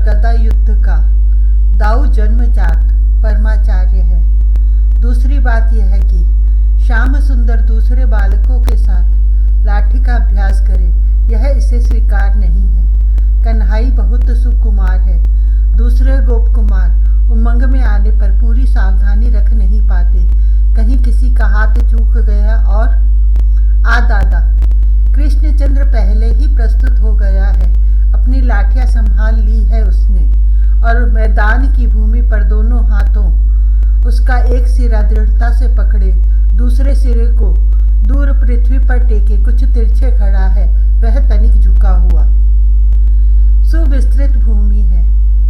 गदा युद्ध का। दाऊ जन्मजात परमाचार्य है। दूसरी बात यह है कि श्याम सुंदर दूसरे बालकों के साथ लाठी का अभ्यास करे, यह इसे स्वीकार नहीं है। कन्हाई बहुत सुकुमार है। दूसरे गोप कुमार उमंग में आने पर पूरी सावधानी रख नहीं पाते। कहीं किसी का हाथ चूक गया और दादा कृष्णचंद्र पहले ही प्रस्तुत हो गया है। अपनी लाठियां संभाल ली है उसने और मैदान की भूमि पर दोनों हाथों उसका एक सिरा दृढ़ता से पकड़े, दूसरे सिरे को दूर पृथ्वी पर टेके कुछ तिरछे खड़ा है। वह तनिक झुका हुआ। सुविस्तृत भूमि है।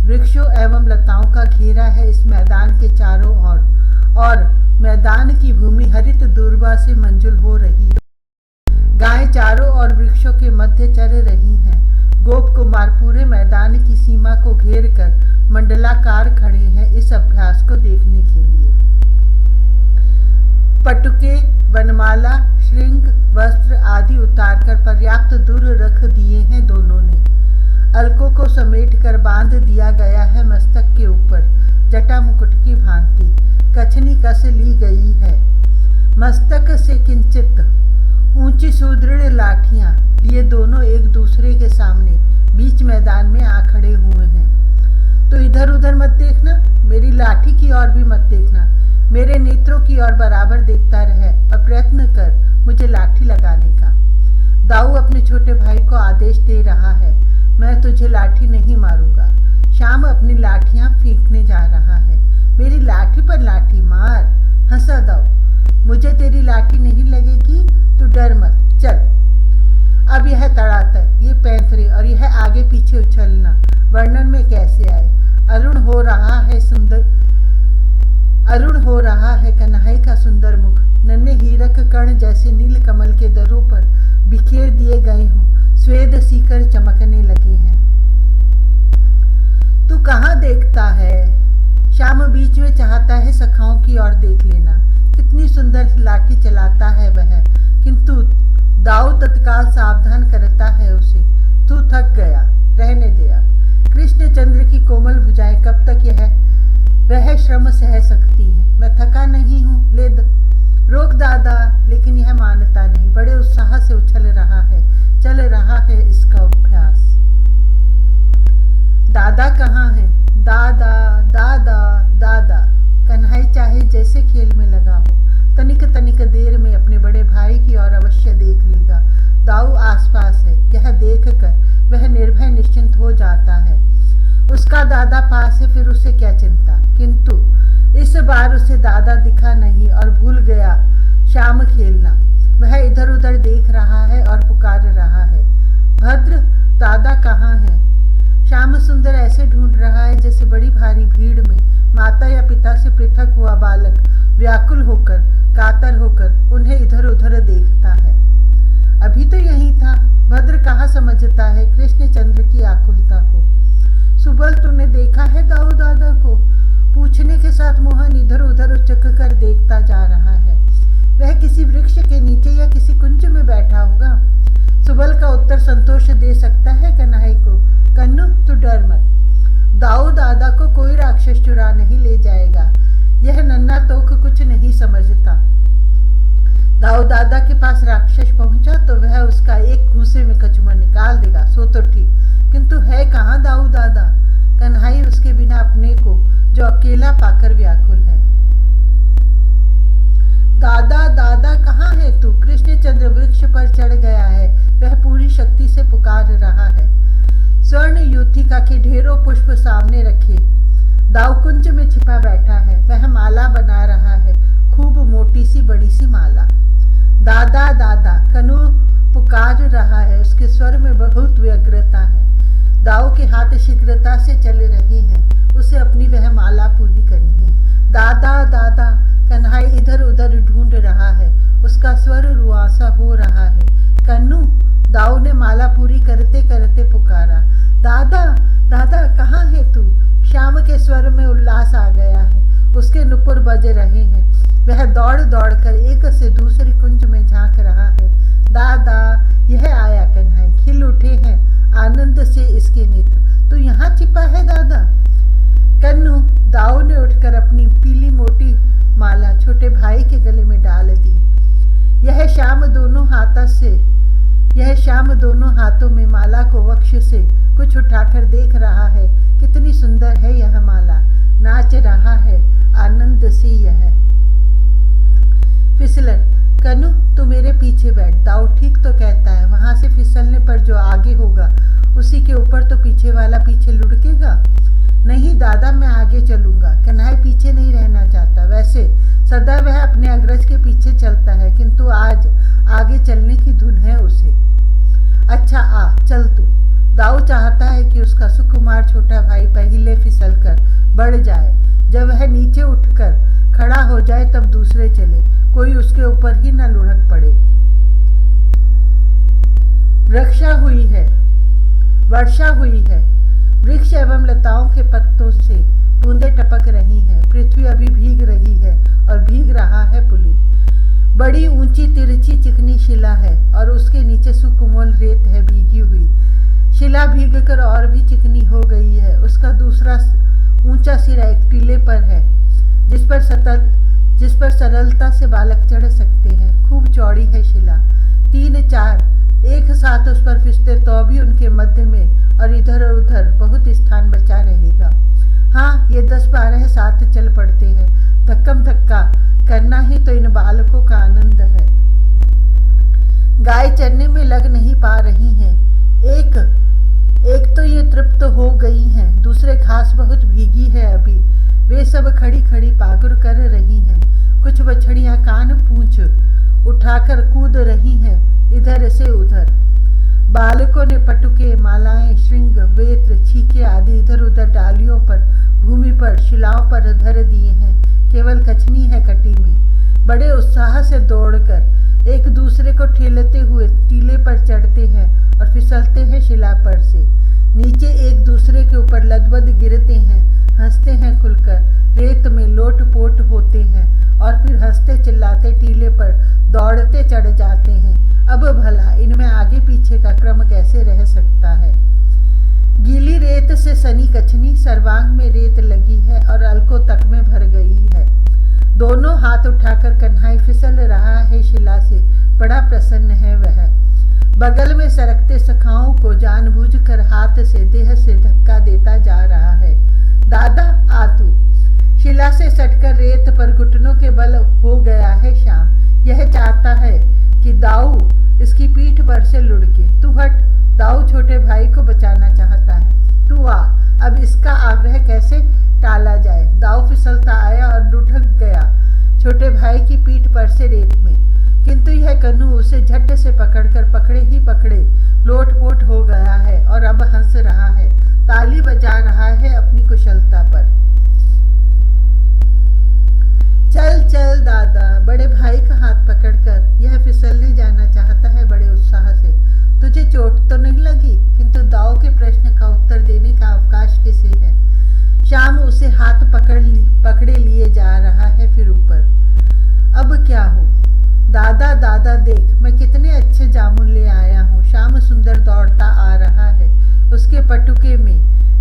वृक्षों एवं लताओं का घेरा है इस मैदान के चारों ओर और मैदान की भूमि हरित दूर्वा से मंजुल हो रही है। गायें चारों ओर वृक्षों के मध्य चर रही हैं। गोप कुमार पूरे मैदान की सीमा को घेर कर मंडलाकार खड़े हैं इस अभ्यास को देखने के लिए। पटुके, वनमाला, श्रृंग, वस्त्र आदि उतारकर पर्याप्त दूर रख दिए हैं दोनों ने। अलकों को समेट कर बांध दिया गया है मस्तक के ऊपर, जटा मुकुट की भांति कछनी कस ली गई है। मस्तक से किंचित ऊंची सुदृढ़ लाठियां लिए दोनों एक दूसरे के सामने बीच मैदान में आ खड़े हुए हैं। तो इधर उधर मत देखना, मेरी लाठी की ओर भी मत देखना, मेरे नेत्रों की ओर बराबर देखता रहे और प्रयत्न कर मुझे लाठी लगाने का। दाऊ अपने छोटे भाई को आदेश दे रहा है, मैं तुझे लाठी नहीं मारूंगा। श्याम अपनी लाठियां फेंकने जा रहा है। मेरी लाठी पर लाठी मार, हंसा दाऊ। मुझे तेरी लाठी नहीं लगेगी, तू डर मत, चल। अब यह तड़ातर, ये पैंतरे और यह आगे पीछे उछलना वर्णन में कैसे आए। अरुण हो रहा है कन्हई का सुंदर मुख। नन्हे हीरक कण जैसे नील कमल के दरों पर बिखेर दिए गए हों, स्वेद सीकर चमकने लगे हैं। तू कहाँ देखता है? श्याम बीच में चाहता है सखाओं की ओर देख लेना, कितनी सुंदर लाठी चलाता है वह, किंतु दाऊ तत्काल सावधान करता है उसे। तू थक गया, रहने दे अब। कृष्णचंद्र की कोमल भुजाएं कब तक वह श्रम सह सकती हैं? मैं थका नहीं हूँ, ले रोक दादा। लेकिन यह मानता नहीं, बड़े उत्साह से उछल रहा है, चल रहा है इसका अभ्यास। दादा कहाँ है? दादा दादा दादा। कन्हई चाहे जैसे खेल में लगा हो, तनिक तनिक देर में अपने बड़े भाई की ओर अवश्य देख लेगा। दाऊ आसपास है, यह देखकर वह निर्भय निश्चिंत हो जाता है। उसका दादा पास है, फिर उसे क्या चिंता। किंतु इस बार उसे दादा दिखा नहीं और भूल गया श्याम खेलना। वह इधर उधर देख रहा है और पुकार रहा है, भद्र दादा कहाँ है? श्याम सुंदर ऐसे ढूंढ रहा है जैसे बड़ी भारी भीड़ में माता या पिता से पृथक हुआ बालक व्याकुल होकर, कातर होकर उन्हें इधर उधर देखता है। अभी तो यही था। भद्र कहाँ समझता है कृष्णचंद्र की आकुलता को। सुबह तूने देखा है दाऊ दादा को? पूछने के साथ मोहन इधर उधर उचक कर देखता जा रहा है। वह किसी वृक्ष के नीचे या किसी कुंज में बैठा होगा। सुबल का उत्तर संतोष दे सकता है कन्हई को। कन्नू तू डर मत, दाऊ दादा को कोई राक्षस चुरा नहीं ले जाएगा। यह नन्हा तोक कुछ नहीं समझता। दाऊ दादा के पास राक्षस पहुंचा तो वह उसका एक घूंसे में कचुमा निकाल देगा, सो तो ठीक, किंतु है कहाँ दाऊ दादा? कन्हई उसके बिना अपने को जो अकेला पाकर व्याकुल है। दादा दादा कहाँ है तू? कृष्णचंद्र वृक्ष पर चढ़ गया है। वह पूरी शक्ति से पुकार रहा है। स्वर्ण युतिका के ढेरों पुष्प सामने रखे दाऊ कुंज में छिपा बैठा है। वह माला बना रहा है, खूब मोटी सी बड़ी सी माला। दादा दादा कनु पुकार रहा है, उसके स्वर में बहुत व्यग्रता है। दाऊ के हाथ शीघ्रता से चल रहे हैं, उसे अपनी वह माला पूरी करनी है। दादा दादा कन्हई इधर उधर ढूंढ रहा है, उसका स्वर रुआसा हो रहा है। कन्नू, दाऊ ने माला पूरी करते करते पुकारा। दादा दादा कहाँ है तू? श्याम के स्वर में उल्लास आ गया है, उसके नुपुर बज रहे हैं। वह दौड़ दौड़ कर एक से दूसरी कुंज में झांक रहा है। दादा, यह आया कन्हई, खिल उठे हैं आनंद से इसके नेत्र। तू यहाँ छिपा है भाई के गले में डाल दी। यह शाम दोनों हाथों में माला को वक्ष से कुछ उठाकर देख रहा है। कितनी सुंदर है यह माला, नाच रहा है आनंद से यह। फिसलन, कनु तू मेरे पीछे बैठ, दाऊ ठीक तो कहता है, वहां से फिसलने पर जो आगे होगा उसी के ऊपर तो पीछे वाला पीछे लुढ़केगा। नहीं दादा, मैं आगे चलूंगा। कन्हई पीछे नहीं रहना चाहता, वैसे सदा वह अपने अग्रज के पीछे चलता है, किंतु आज आगे चलने की धुन है उसे। अच्छा आ चल तू। दाऊ चाहता है कि उसका सुकुमार छोटा भाई पहले फिसलकर बढ़ जाए, जब वह नीचे उठकर खड़ा हो जाए तब दूसरे चले, कोई उसके ऊपर ही न लुढ़क पड़े। वर्षा हुई है, वृक्ष एवं लताओं के पत्तों से बूंदें टपक रही हैं। पृथ्वी अभी भीग रही है और भीग रहा है पुलिन। बड़ी ऊंची तिरछी चिकनी शिला है और उसके नीचे सुकोमल रेत है भीगी हुई। शिला भीगकर और भी चिकनी हो गई है। उसका दूसरा ऊंचा सिरा एक टीले पर है, जिस पर सरलता से बालक चढ़ सकते हैं। खूब चौड़ी है शिला। 3-4 एक साथ उस पर फिसले तो भी उनके मध्य में और इधर उधर बहुत स्थान बचा रहेगा। हाँ, ये 10-12 साथ चल पड़ते हैं। धक्कम धक्का करना ही तो इन बालकों का आनंद है। गाय चरने में लग नहीं पा रही हैं। एक तो ये तृप्त हो गई हैं, दूसरे घास बहुत भीगी है अभी। वे सब खड़ी खड़ी पागुर कर रही हैं। कुछ बछड़ियां कान पूंछ उठाकर कूद रही हैं इधर से उधर। बालकों ने पटुके, मालाएं, श्रृंग, वेत्र, छीके आदि इधर उधर डालियों पर, भूमि पर, शिलाओं पर धर दिए हैं। केवल कचनी है कटी में। बड़े उत्साह से दौड़कर एक दूसरे को ठेलते हुए टीले पर चढ़ते हैं और फिसलते हैं शिला पर से। नीचे एक दूसरे के ऊपर लदबद गिरते हैं, हंसते हैं खुलकर, रेत में लोट-पोट होते हैं और फिर हंसते चिल्लाते टीले पर दौड़ते चढ़ जाते हैं। अब भला इनमें आगे पीछे का क्रम कैसे रह सकता है। गीली रेत से सनी कचनी सर्वांग में रेत लगी है और अलकों तक में भर गई है। दोनों हाथ उठाकर कन्हई फिसल रहा है शिला से। बड़ा प्रसन्न है वह। बगल में सरकते सखाओं को जानबूझकर हाथ से देह से धक्का देता जा रहा है। दादा आ तू। शिला से सटकर रेत पर घुटनों के बल हो गया है श्याम। यह चाहता है कि दाऊ इसकी पीठ पर से लुढ़के। तू हट। दाऊ छोटे भाई को बचाना चाहता है। तू आ। अब इसका आग्रह कैसे टाला जाए। दाऊ फिसलता आया और लुढ़क गया छोटे भाई की पीठ पर से रेत में, किंतु यह कन्नू उसे झट से पकड़कर पकड़े ही पकड़े लोटपोट हो गया है और अब हंस रहा है, ताली बजा रहा है अपनी कुशलता पर। चल चल दादा। बड़े भाई का हाथ पकड़कर यह फिसलने जाना चाहता है बड़े उत्साह से। तुझे चोट तो नहीं लगी? किंतु दाऊ के प्रश्न का उत्तर देने का अवकाश किसे है। श्याम उसे हाथ पकड़े लिए जा रहा है फिर ऊपर। अब क्या हो? दादा दादा देख, मैं कितने अच्छे जामुन ले आया हूँ। श्याम सुंदर दौड़ता आ रहा है। उसके पटुके में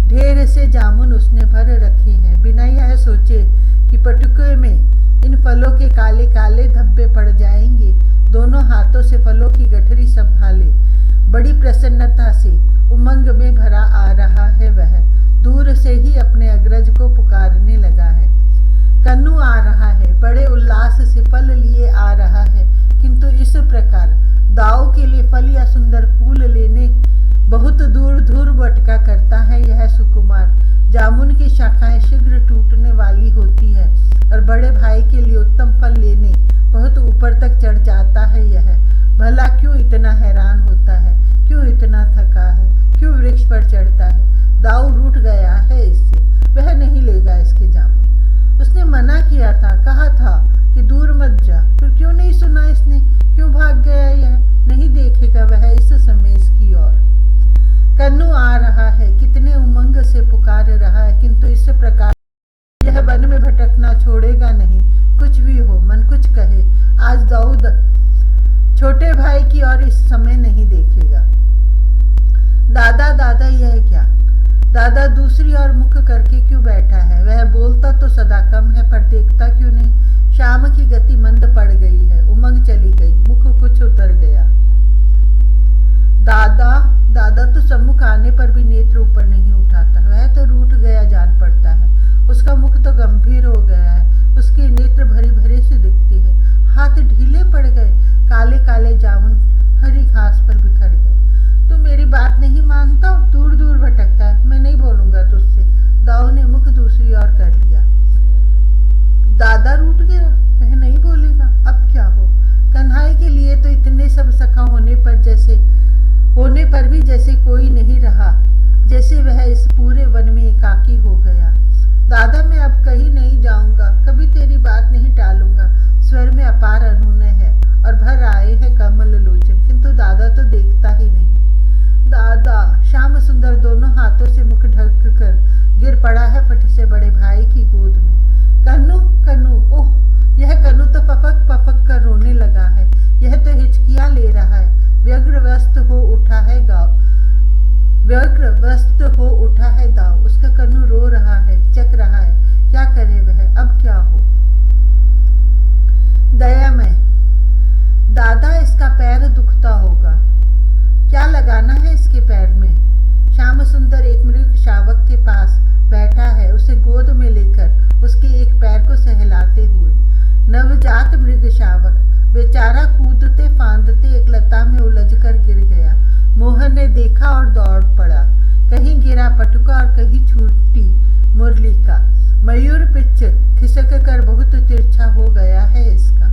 ढेर से जामुन उसने भर रखे हैं, बिना यह सोचे कि पटुके में इन फलों के काले काले धब्बे पड़ जाएंगे। दोनों हाथों से फलों की गठरी संभाले बड़ी प्रसन्नता से उमंग में भरा आ रहा है वह। दूर से ही अपने अग्रज को पुकारने लगा है। कन्नू आ रहा है, बड़े उल्लास से फल लिए आ रहा है, किंतु इस प्रकार दाऊ के लिए फल या सुंदर फूल लेने बहुत दूर दूर भटका करता है यह सुकुमार। जामुन की शाखाएं शीघ्र टूटने वाली होती है और बड़े भाई के लिए उत्तम फल लेने बहुत ऊपर तक चढ़ जाता है यह। भला क्यों इतना हैरान होता है, क्यों इतना थका है, क्यों वृक्ष पर चढ़ता है। दाऊ रूठ गया है इससे, वह नहीं लेगा इसके जामुन। उसने मना किया था, कहा था कि दूर मत जा, फिर क्यों नहीं सुना इसने, क्यों भाग गया यह। नहीं देखेगा वह इस समय इसकी ओर। कन्नू आ रहा है, कितने उमंग से पुकार रहा है, किंतु इस प्रकार यह वन में भटकना छोड़ेगा नहीं। कुछ भी हो, मन कुछ कहे, आज दाऊ छोटे भाई की ओर इस समय नहीं देखेगा। दादा दादा यह क्या? दादा दूसरी ओर मुख करके क्यों बैठा है? वह बोलता तो सदा कम है, पर देखता क्यों नहीं? श्याम की गति मंद पड़ गई है, उमंग चली गई, मुख कुछ उतर गया। दादा दादा तो सम्मुख आने पर भी नेत्र ऊपर नहीं उठाता, वह तो रूठ गया जान पड़ता है। उसका मुख तो गंभीर हो गया है, उसके नेत्र भरी भरी से दिखती है, हाथ ढीले पड़ गए, काले काले जामुन हरी घास पर बिखर गए। तू मेरी बात नहीं मानता, दूर दूर भटकता है, मैं नहीं बोलूंगा तुझसे। दाऊ ने मुख दूसरी ओर कर लिया। दादा रूठ गया, वह नहीं बोलेगा, अब क्या हो। कन्हई के लिए तो इतने सब सखा होने पर भी जैसे कोई नहीं रहा, जैसे वह इस पूरे वन में एकाकी हो गया। दादा मैं अब कहीं नहीं जाऊंगा, कभी तेरी बात नहीं टालूंगा। स्वर में अपार अनुनय है और भर आए हैं कमल लोचन, किंतु दादा तो देखता ही नहीं। दादा श्याम सुंदर दोनों हाथों से मुख ढक कर गिर पड़ा है फट से बड़े भाई की गोद में। कन्नू कन्नू, ओह यह कन्नू तो पपक पपक कर रोने लगा है, यह तो हिचकियां ले रहा है। व्यग्रवस्त हो उठा है दाऊ, उसका कन्नू रो रहा है, चक रहा है, क्या करे वह, अब क्या हो। दया में दादा इसका पैर दुखता होगा, क्या लगाना है इसके पैर में। श्याम सुंदर एक मृग शावक के पास बैठा है, उसे गोद में लेकर उसके एक पैर को सहलाते हुए। नवजात मृग शावक बेचारा कूदते फांदते एक लता में उलझकर गिर गया। मोहन ने देखा और दौड़ पड़ा, कहीं गिरा पटुका और कहीं छूटी मुरली का। मयूर पिच खिसक कर बहुत तिरछा हो गया है इसका।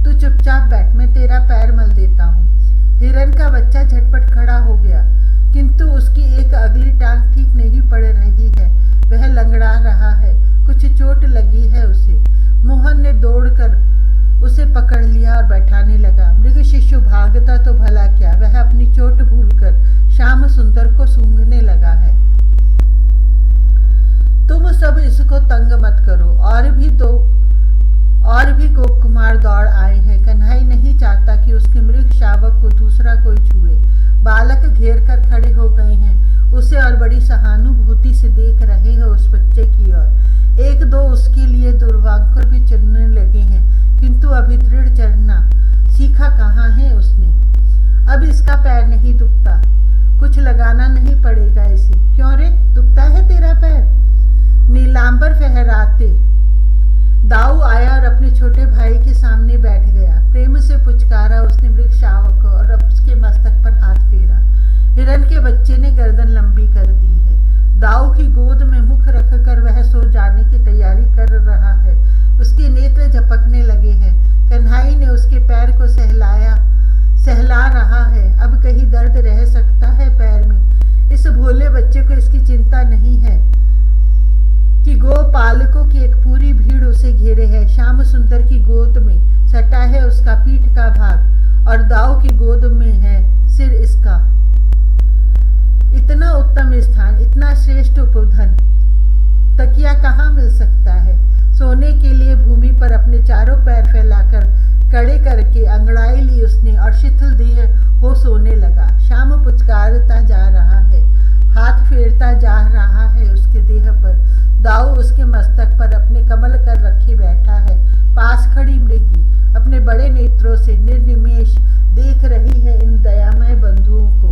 तू चुपचाप बैठ, मैं तेरा पैर मल देता हूँ। हिरन का बच्चा झटपट खड़ा हो गया, किंतु उसकी एक अगली टांग ठीक नहीं पड़ रही है, वह लंगड़ा रहा है, कुछ चोट लगी है उसे। मोहन ने दौड़कर उसे पकड़ लिया और बैठाने लगा। मृग शिशु भागता तो भला क्या, वह अपनी चोट भूलकर श्याम सुंदर को सूंघने लगा है। तुम सब इसको तंग मत करो, और भी गोप कुमार दौड़ आए हैं। कन्हई नहीं चाहता कि उसके मृग शावक को दूसरा कोई छुए। बालक घेर कर खड़े हो गए हैं, उसे और बड़ी सहानुभूति से देख रहे हैं उस बच्चे की ओर। एक दो उसके लिए दुर्वांकुर भी चलने लगे हैं, किंतु अभी दृढ़ चढ़ना सीखा कहाँ है उसने। अब इसका पैर नहीं दुखता, कुछ लगाना नहीं पड़ेगा इसे। क्यों रे, दुखता है तेरा पैर। नीलांबर फहराते दाऊ आया और अपने छोटे भाई के सामने बैठ गया। प्रेम से पुचकारा उसने मृग शावक को और उसके मस्तक पर हाथ फेरा। हिरन के बच्चे ने गर्दन लंबी कर दी है। दाऊ की गोद में मुख रखकर वह सो जाने की तैयारी कर रहा है। उसके नेत्र झपकने लगे हैं। कन्हई ने उसके पैर को सहला रहा है। अब कहीं दर्द रह सकता है पैर में। इस भोले बच्चे को इसकी चिंता नहीं है कि गोपालकों की एक पूरी भीड़ उसे घेरे है। श्याम सुंदर की गोद में सटा है उसका पीठ का भाग और दाऊ की गोद में है सिर इसका। इतना उत्तम स्थान, इतना श्रेष्ठ उपधन तकिया कहाँ मिल सकता है। सोने के लिए भूमि पर अपने चारों पैर फैलाकर कड़े करके अंगड़ाई ली उसने और शिथिल देह हो सोने लगा। श्याम पुचकारता जा रहा है, हाथ फेरता जा रहा है उसके देह पर। दाऊ उसके मस्तक पर अपने कमल कर रखे बैठा है। पास खड़ी मृगी अपने बड़े नेत्रों से निर्निमेष देख रही है इन दयामय बंधुओं को।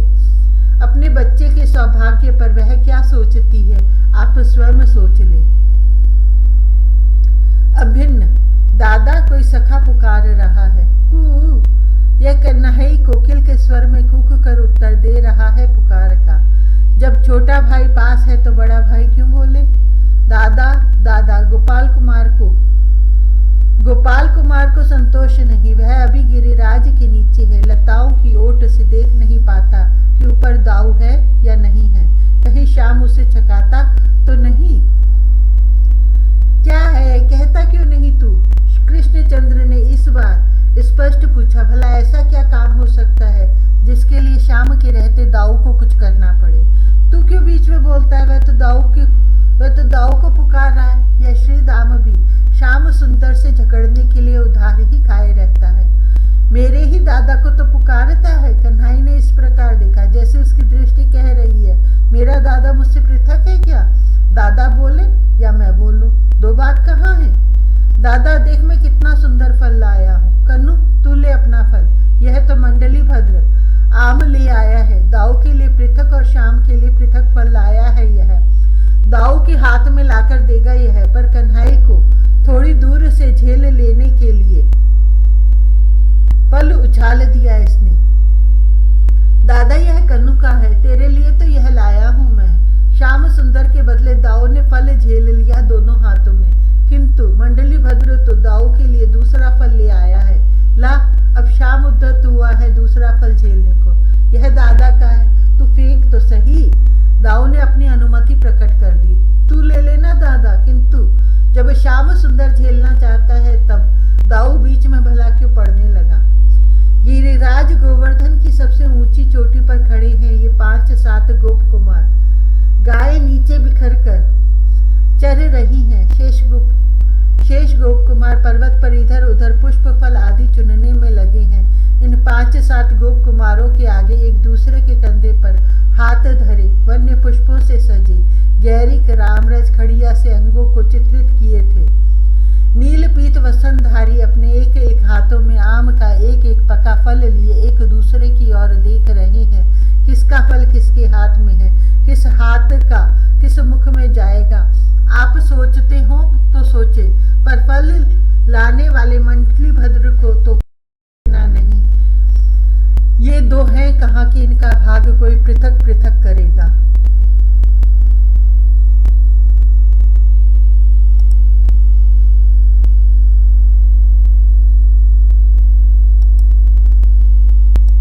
अपने बच्चे के सौभाग्य पर वह क्या सोचती है, आप स्वयं सोच ले। अभिन्न दादा कोई सखा पुकार रहा है, कू। यह कन्हई कोकिल के स्वर में कूक कर उत्तर दे रहा है पुकार का। जब छोटा भाई पास है तो बड़ा भाई क्यों बोले। दादा दादा गोपाल कुमार को संतोष नहीं, वह अभी गिरिराज के नीचे है। लताओं की ओट से देख नहीं पाता कि ऊपर दाऊ है या नहीं है। कहीं श्याम उसे छकाता तो नहीं। क्या है, कहता क्यों नहीं तू। कृष्णचंद्र ने इस बार स्पष्ट पूछा, भला ऐसा क्या काम हो सकता है जिसके लिए श्याम के रहते दाऊ को कुछ करना पड़े। तू क्यों बीच में बोलता है, वह तो दाऊ को पुकार रहा है। यह श्री दाम भी श्याम सुंदर से झगड़ने के लिए उधार ही खाए रहता है। मेरे ही दादा को तो पुकारता है। कन्हई ने इस प्रकार देखा जैसे उसकी दृष्टि कह रही है, मेरा दादा मुझसे पृथक है क्या। दादा बोले या मैं बोलूं, दो बात कहाँ है। दादा देख मैं कितना सुंदर फल लाया हूँ। कन्नू तू ले अपना फल, यह तो मंडली भद्र आम ले आया है। दाऊ के लिए पृथक और श्याम के लिए पृथक फल लाया है। यह दाऊ के हाथ में लाकर देगा यह, पर कन्हई को थोड़ी दूर से झेल लेने के लिए फल उछाल दिया इसने। दादा यह कन्नू का है, तेरे लिए तो यह लाया हूं मैं। श्याम सुंदर के बदले दाऊ ने फल झेल लिया दोनों हाथों में, किंतु मंडली भद्र तो दाऊ के लिए दूसरा फल ले आया है। ला अब श्याम उद्धत हुआ है दूसरा फल झेलने को। यह दादा का है, तू फेंक तो सही। दाऊ ने अपनी अनुमति प्रकट कर दी। तू ले लेना दादा, किंतु जब श्याम सुंदर झेलना चाहता है तब दाऊ बीच में भला क्यों पड़ने लगा। गिरिराज गोवर्धन की सबसे ऊंची चोटी पर खड़े हैं ये 5-7 गोप कुमार। गाय नीचे बिखर कर चर रही हैं। शेष गोप कुमार पर्वत पर इधर उधर पुष्प फल आदि चुनने में लगे हैं। इन 5-7 गोप कुमारों के आगे एक दूसरे के कंधे पर हाथ धरे वन्य पुष्पों से सजे गैरिक रामरज खड़िया से अंगों को चित्रित किए थे। नील पीत वसंतधारी अपने एक एक हाथों में आम का एक एक पका फल लिए एक दूसरे की ओर देख रहे हैं। किसका फल किसके हाथ में है, किस हाथ का किस मुख में जाएगा। आप सोचते हो तो सोचे, पर फल लाने वाले मंडली भद्र को तो ना नहीं। ये दो हैं कहाँ कि इनका भाग कोई पृथक पृथक करेगा।